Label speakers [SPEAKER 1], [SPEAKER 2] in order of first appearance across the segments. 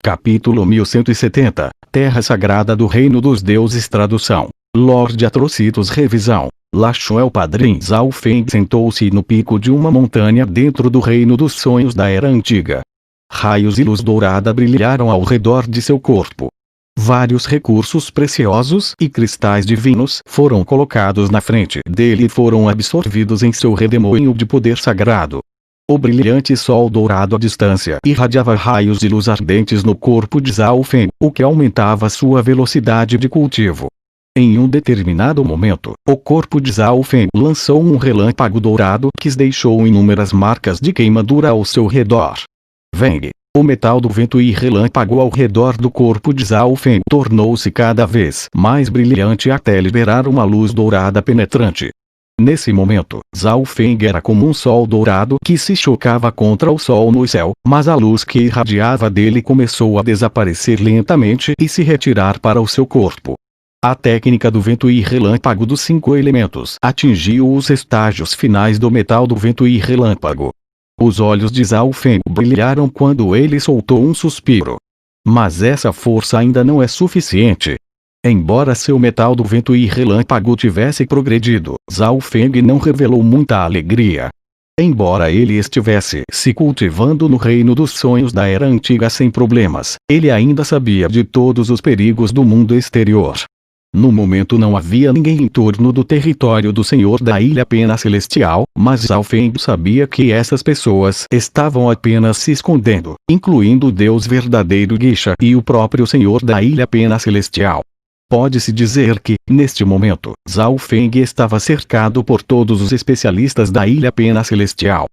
[SPEAKER 1] Capítulo 1170, Terra Sagrada do Reino dos Deuses. Tradução: Lord Atrocitus. Revisão: Lachuel Padrim Zhao Feng sentou-se no pico de uma montanha dentro do Reino dos Sonhos da Era Antiga. Raios e luz dourada brilharam ao redor de seu corpo. Vários recursos preciosos e cristais divinos foram colocados na frente dele e foram absorvidos em seu redemoinho de poder sagrado. O brilhante sol dourado à distância irradiava raios de luz ardentes no corpo de Zhao Feng, o que aumentava sua velocidade de cultivo. Em um determinado momento, o corpo de Zhao Feng lançou um relâmpago dourado que deixou inúmeras marcas de queimadura ao seu redor. Veng, o metal do vento e relâmpago ao redor do corpo de Zhao Feng tornou-se cada vez mais brilhante até liberar uma luz dourada penetrante. Nesse momento, Zhao Feng era como um sol dourado que se chocava contra o sol no céu, mas a luz que irradiava dele começou a desaparecer lentamente e se retirar para o seu corpo. A técnica do vento e relâmpago dos 5 elementos atingiu os estágios finais do metal do vento e relâmpago. Os olhos de Zhao Feng brilharam quando ele soltou um suspiro. Mas essa força ainda não é suficiente. Embora seu metal do vento e relâmpago tivesse progredido, Zhao Feng não revelou muita alegria. Embora ele estivesse se cultivando no reino dos sonhos da Era Antiga sem problemas, ele ainda sabia de todos os perigos do mundo exterior. No momento não havia ninguém em torno do território do Senhor da Ilha Pena Celestial, mas Zhao Feng sabia que essas pessoas estavam apenas se escondendo, incluindo o Deus verdadeiro Geisha e o próprio Senhor da Ilha Pena Celestial. Pode-se dizer que, neste momento, Zhao Feng estava cercado por todos os especialistas da Ilha Pena Celestial.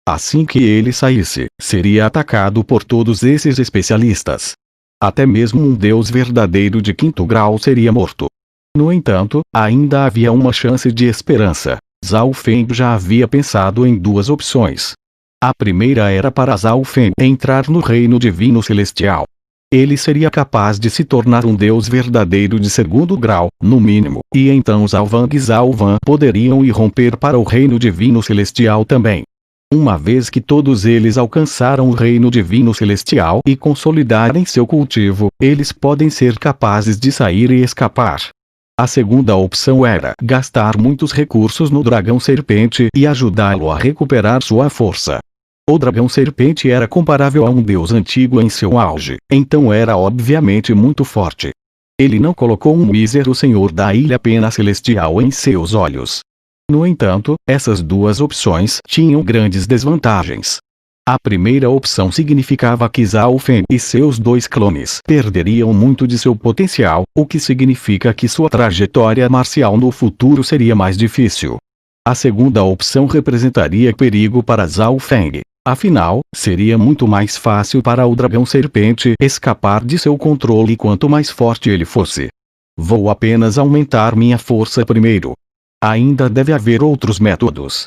[SPEAKER 1] Assim que ele saísse, seria atacado por todos esses especialistas. Até mesmo um Deus verdadeiro de 5º grau seria morto. No entanto, ainda havia uma chance de esperança. Zhao Feng já havia pensado em 2 opções. A primeira era para Zhao Feng entrar no reino divino celestial. Ele seria capaz de se tornar um Deus verdadeiro de 2º grau, no mínimo, e então Zhao Wang e Zhao Van poderiam irromper para o reino divino celestial também. Uma vez que todos eles alcançaram o reino divino celestial e consolidarem seu cultivo, eles podem ser capazes de sair e escapar. A segunda opção era gastar muitos recursos no dragão serpente e ajudá-lo a recuperar sua força. O dragão serpente era comparável a um deus antigo em seu auge, então era obviamente muito forte. Ele não colocou um mísero senhor da Ilha Pena Celestial em seus olhos. No entanto, essas 2 opções tinham grandes desvantagens. A primeira opção significava que Zhao Feng e seus 2 clones perderiam muito de seu potencial, o que significa que sua trajetória marcial no futuro seria mais difícil. A segunda opção representaria perigo para Zhao Feng. Afinal, seria muito mais fácil para o dragão serpente escapar de seu controle quanto mais forte ele fosse. Vou apenas aumentar minha força primeiro. Ainda deve haver outros métodos.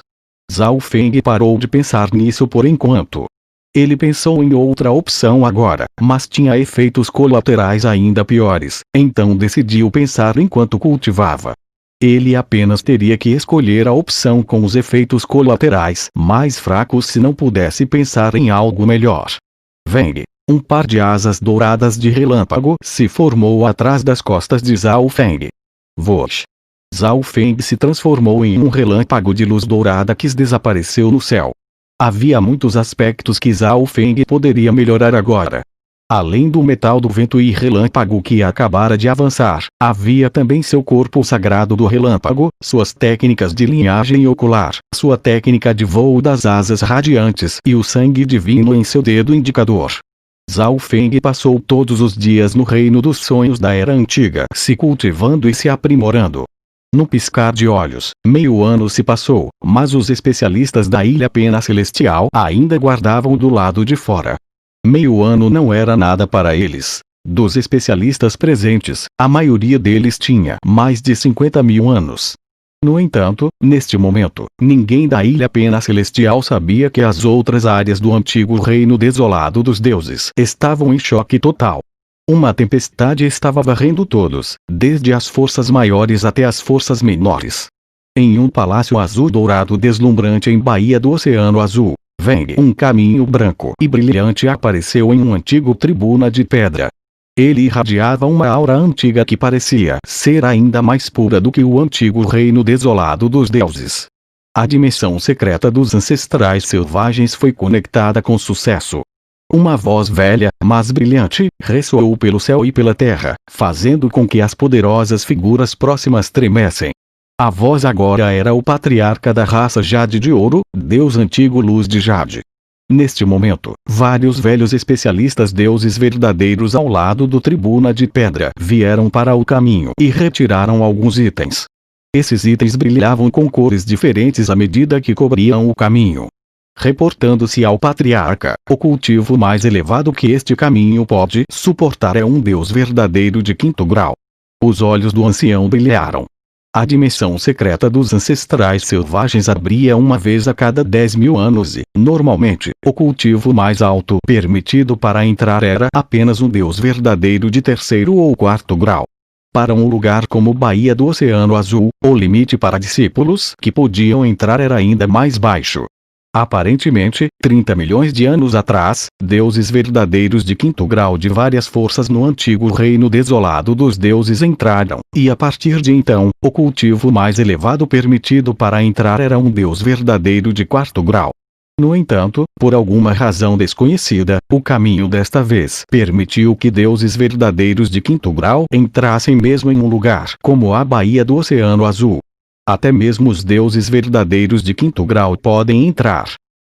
[SPEAKER 1] Zhao Feng parou de pensar nisso por enquanto. Ele pensou em outra opção agora, mas tinha efeitos colaterais ainda piores, então decidiu pensar enquanto cultivava. Ele apenas teria que escolher a opção com os efeitos colaterais mais fracos se não pudesse pensar em algo melhor. Veng, um par de asas douradas de relâmpago se formou atrás das costas de Zhao Feng. Vosh. Zhao Feng se transformou em um relâmpago de luz dourada que desapareceu no céu. Havia muitos aspectos que Zhao Feng poderia melhorar agora. Além do metal do vento e relâmpago que acabara de avançar, havia também seu corpo sagrado do relâmpago, suas técnicas de linhagem ocular, sua técnica de voo das asas radiantes e o sangue divino em seu dedo indicador. Zhao Feng passou todos os dias no reino dos sonhos da Era Antiga, se cultivando e se aprimorando. No piscar de olhos, meio ano se passou, mas os especialistas da Ilha Pena Celestial ainda guardavam do lado de fora. Meio ano não era nada para eles. Dos especialistas presentes, a maioria deles tinha mais de 50.000 anos. No entanto, neste momento, ninguém da Ilha Pena Celestial sabia que as outras áreas do antigo reino desolado dos deuses estavam em choque total. Uma tempestade estava varrendo todos, desde as forças maiores até as forças menores. Em um palácio azul dourado deslumbrante em Baía do Oceano Azul, Veng, um caminho branco e brilhante apareceu em um antigo tribuna de pedra. Ele irradiava uma aura antiga que parecia ser ainda mais pura do que o antigo reino desolado dos deuses. A dimensão secreta dos ancestrais selvagens foi conectada com sucesso. Uma voz velha, mas brilhante, ressoou pelo céu e pela terra, fazendo com que as poderosas figuras próximas tremessem. A voz agora era o patriarca da raça Jade de Ouro, Deus antigo Luz de Jade. Neste momento, vários velhos especialistas deuses verdadeiros ao lado do tribuna de pedra vieram para o caminho e retiraram alguns itens. Esses itens brilhavam com cores diferentes à medida que cobriam o caminho. Reportando-se ao patriarca, o cultivo mais elevado que este caminho pode suportar é um deus verdadeiro de 5º grau. Os olhos do ancião brilharam. A dimensão secreta dos ancestrais selvagens abria uma vez a cada 10.000 anos e, normalmente, o cultivo mais alto permitido para entrar era apenas um deus verdadeiro de 3º ou 4º grau. Para um lugar como Baía do Oceano Azul, o limite para discípulos que podiam entrar era ainda mais baixo. Aparentemente, 30 milhões de anos atrás, deuses verdadeiros de 5º grau de várias forças no antigo reino desolado dos deuses entraram, e a partir de então, o cultivo mais elevado permitido para entrar era um deus verdadeiro de 4º grau. No entanto, por alguma razão desconhecida, o caminho desta vez permitiu que deuses verdadeiros de 5º grau entrassem mesmo em um lugar como a Baía do Oceano Azul. Até mesmo os deuses verdadeiros de 5º grau podem entrar.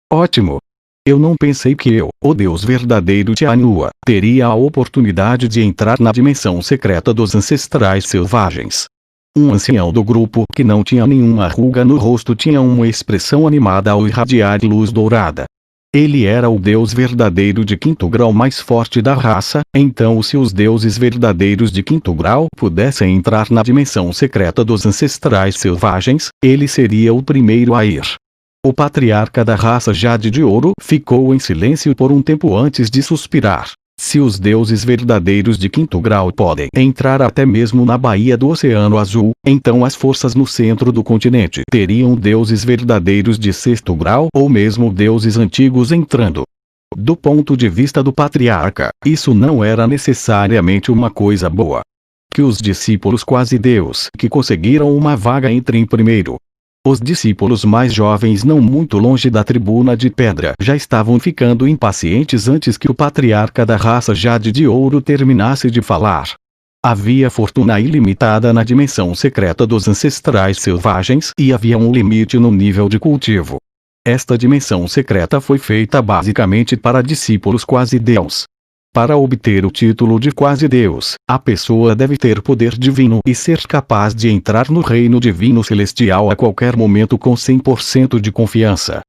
[SPEAKER 1] Ótimo! Eu não pensei que eu, o deus verdadeiro Tianhua, teria a oportunidade de entrar na dimensão secreta dos ancestrais selvagens. Um ancião do grupo que não tinha nenhuma ruga no rosto tinha uma expressão animada ao irradiar luz dourada. Ele era o deus verdadeiro de 5º grau mais forte da raça, então se os deuses verdadeiros de 5º grau pudessem entrar na dimensão secreta dos ancestrais selvagens, ele seria o primeiro a ir. O patriarca da raça Jade de Ouro ficou em silêncio por um tempo antes de suspirar. Se os deuses verdadeiros de 5º grau podem entrar até mesmo na Baía do Oceano Azul, então as forças no centro do continente teriam deuses verdadeiros de 6º grau ou mesmo deuses antigos entrando. Do ponto de vista do patriarca, isso não era necessariamente uma coisa boa. Que os discípulos quase-deus que conseguiram uma vaga entrem primeiro. Os discípulos mais jovens não muito longe da tribuna de pedra já estavam ficando impacientes antes que o patriarca da raça Jade de Ouro terminasse de falar. Havia fortuna ilimitada na dimensão secreta dos ancestrais selvagens e havia um limite no nível de cultivo. Esta dimensão secreta foi feita basicamente para discípulos quase-deus. Para obter o título de quase-deus, a pessoa deve ter poder divino e ser capaz de entrar no reino divino celestial a qualquer momento com 100% de confiança.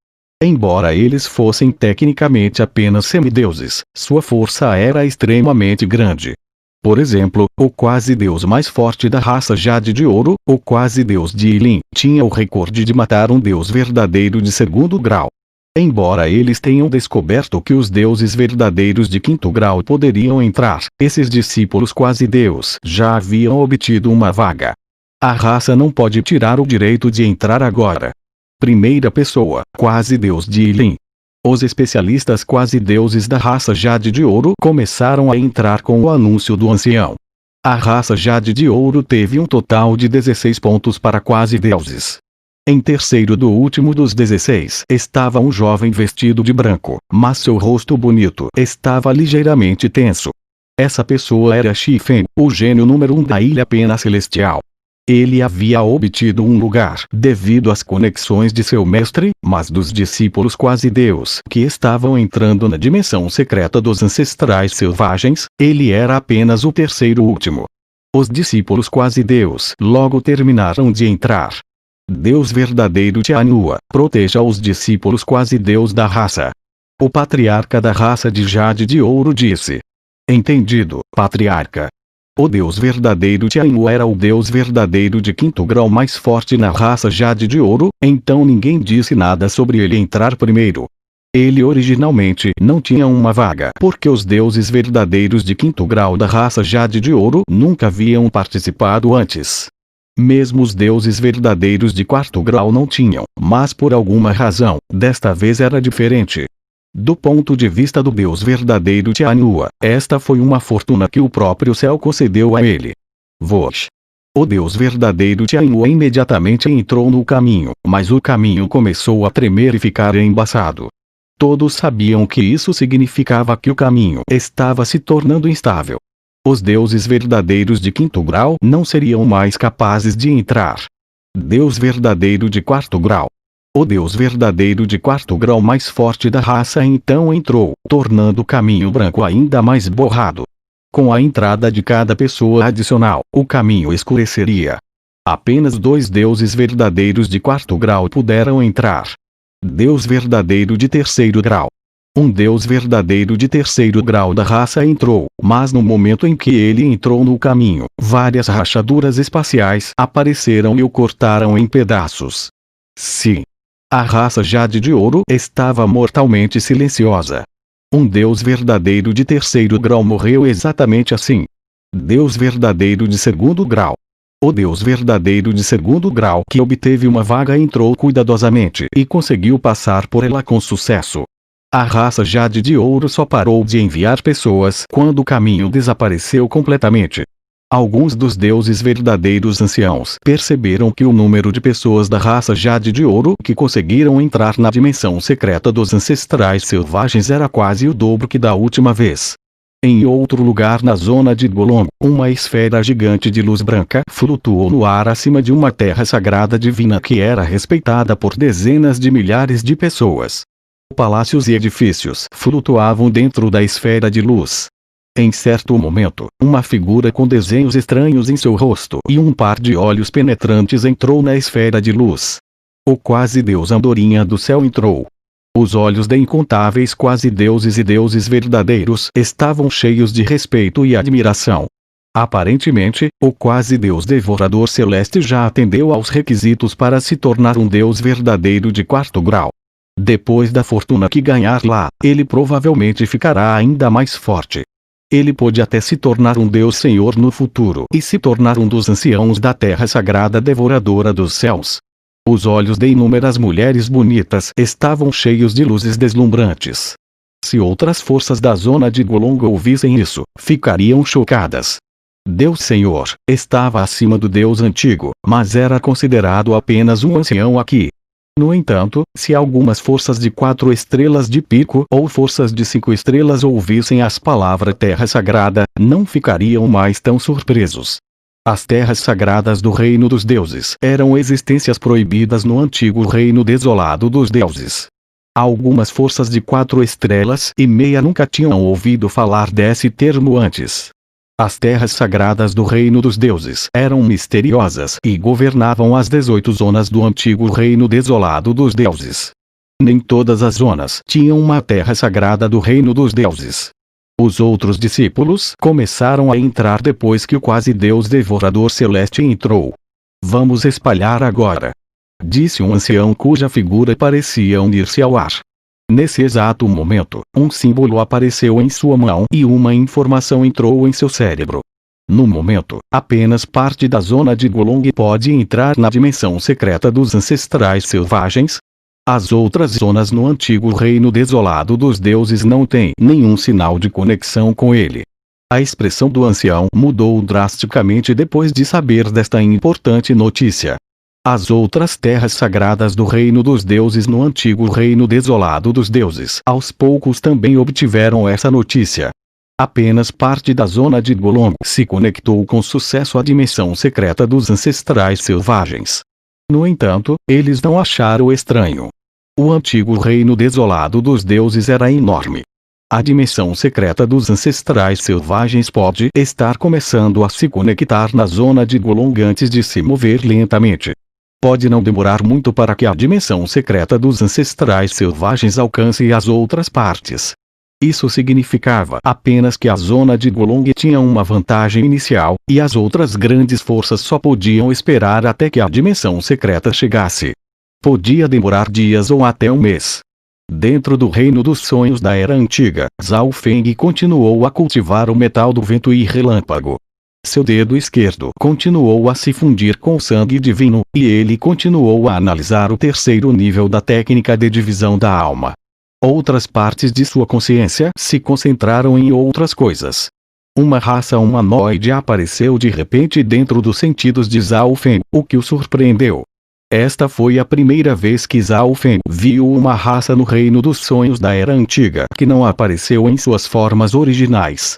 [SPEAKER 1] Embora eles fossem tecnicamente apenas semideuses, sua força era extremamente grande. Por exemplo, o quase-deus mais forte da raça Jade de Ouro, o quase-deus de Ilin, tinha o recorde de matar um deus verdadeiro de 2º grau. Embora eles tenham descoberto que os deuses verdadeiros de 5º grau poderiam entrar, esses discípulos quase-deus já haviam obtido uma vaga. A raça não pode tirar o direito de entrar agora. Primeira pessoa, quase-deus de Ilin. Os especialistas quase-deuses da raça Jade de Ouro começaram a entrar com o anúncio do ancião. A raça Jade de Ouro teve um total de 16 pontos para quase-deuses. Em terceiro do último dos 16 estava um jovem vestido de branco, mas seu rosto bonito estava ligeiramente tenso. Essa pessoa era Shifen, o gênio número 1 da Ilha Pena Celestial. Ele havia obtido um lugar devido às conexões de seu mestre, mas dos discípulos quase-deus que estavam entrando na dimensão secreta dos ancestrais selvagens, ele era apenas o terceiro último. Os discípulos quase-deus logo terminaram de entrar. Deus verdadeiro Tianhua, proteja os discípulos quase-deus da raça. O patriarca da raça de Jade de Ouro disse. Entendido, patriarca. O Deus verdadeiro Tianhua era o Deus verdadeiro de 5º grau mais forte na raça Jade de Ouro, então ninguém disse nada sobre ele entrar primeiro. Ele originalmente não tinha uma vaga porque os deuses verdadeiros de 5º grau da raça Jade de Ouro nunca haviam participado antes. Mesmo os deuses verdadeiros de quarto grau não tinham, mas por alguma razão, desta vez era diferente. Do ponto de vista do Deus verdadeiro Tianhua, esta foi uma fortuna que o próprio céu concedeu a ele. Vosh. O Deus verdadeiro Tianhua imediatamente entrou no caminho, mas o caminho começou a tremer e ficar embaçado. Todos sabiam que isso significava que o caminho estava se tornando instável. Os deuses verdadeiros de quinto grau não seriam mais capazes de entrar. Deus verdadeiro de quarto grau. O Deus verdadeiro de quarto grau mais forte da raça então entrou, tornando o caminho branco ainda mais borrado. Com a entrada de cada pessoa adicional, o caminho escureceria. Apenas 2 deuses verdadeiros de quarto grau puderam entrar. Deus verdadeiro de terceiro grau. Um Deus verdadeiro de terceiro grau da raça entrou, mas no momento em que ele entrou no caminho, várias rachaduras espaciais apareceram e o cortaram em pedaços. Sim. A raça Jade de Ouro estava mortalmente silenciosa. Um Deus verdadeiro de terceiro grau morreu exatamente assim. Deus verdadeiro de segundo grau. O Deus verdadeiro de segundo grau que obteve uma vaga entrou cuidadosamente e conseguiu passar por ela com sucesso. A raça Jade de Ouro só parou de enviar pessoas quando o caminho desapareceu completamente. Alguns dos deuses verdadeiros anciãos perceberam que o número de pessoas da raça Jade de Ouro que conseguiram entrar na dimensão secreta dos ancestrais selvagens era quase o dobro que da última vez. Em outro lugar na zona de Golong, uma esfera gigante de luz branca flutuou no ar acima de uma terra sagrada divina que era respeitada por dezenas de milhares de pessoas. Palácios e edifícios flutuavam dentro da esfera de luz. Em certo momento, uma figura com desenhos estranhos em seu rosto e um par de olhos penetrantes entrou na esfera de luz. O quase-deus Andorinha do céu entrou. Os olhos de incontáveis quase-deuses e deuses verdadeiros estavam cheios de respeito e admiração. Aparentemente, o quase-deus devorador celeste já atendeu aos requisitos para se tornar um deus verdadeiro de quarto grau. Depois da fortuna que ganhar lá, ele provavelmente ficará ainda mais forte. Ele pode até se tornar um Deus Senhor no futuro e se tornar um dos anciãos da terra sagrada devoradora dos céus. Os olhos de inúmeras mulheres bonitas estavam cheios de luzes deslumbrantes. Se outras forças da zona de Golong ouvissem isso, ficariam chocadas. Deus Senhor estava acima do Deus antigo, mas era considerado apenas um ancião aqui. No entanto, se algumas forças de 4 estrelas de pico ou forças de 5 estrelas ouvissem as palavras Terra Sagrada, não ficariam mais tão surpresos. As terras sagradas do reino dos deuses eram existências proibidas no antigo reino desolado dos deuses. Algumas forças de 4 estrelas e meia nunca tinham ouvido falar desse termo antes. As terras sagradas do reino dos deuses eram misteriosas e governavam as 18 zonas do antigo reino desolado dos deuses. Nem todas as zonas tinham uma terra sagrada do reino dos deuses. Os outros discípulos começaram a entrar depois que o quase-deus devorador celeste entrou. Vamos espalhar agora, disse um ancião cuja figura parecia unir-se ao ar. Nesse exato momento, um símbolo apareceu em sua mão e uma informação entrou em seu cérebro. No momento, apenas parte da zona de Golong pode entrar na dimensão secreta dos ancestrais selvagens. As outras zonas no antigo reino desolado dos deuses não têm nenhum sinal de conexão com ele. A expressão do ancião mudou drasticamente depois de saber desta importante notícia. As outras terras sagradas do reino dos deuses no antigo reino desolado dos deuses aos poucos também obtiveram essa notícia. Apenas parte da zona de Golong se conectou com sucesso à dimensão secreta dos ancestrais selvagens. No entanto, eles não acharam estranho. O antigo reino desolado dos deuses era enorme. A dimensão secreta dos ancestrais selvagens pode estar começando a se conectar na zona de Golong antes de se mover lentamente. Pode não demorar muito para que a dimensão secreta dos ancestrais selvagens alcance as outras partes. Isso significava apenas que a zona de Golong tinha uma vantagem inicial, e as outras grandes forças só podiam esperar até que a dimensão secreta chegasse. Podia demorar dias ou até um mês. Dentro do reino dos sonhos da Era Antiga, Zhao Feng continuou a cultivar o metal do vento e relâmpago. Seu dedo esquerdo continuou a se fundir com o sangue divino, e ele continuou a analisar o terceiro nível da técnica de divisão da alma. Outras partes de sua consciência se concentraram em outras coisas. Uma raça humanoide apareceu de repente dentro dos sentidos de Zhao Feng, o que o surpreendeu. Esta foi a primeira vez que Zhao Feng viu uma raça no reino dos sonhos da Era Antiga que não apareceu em suas formas originais.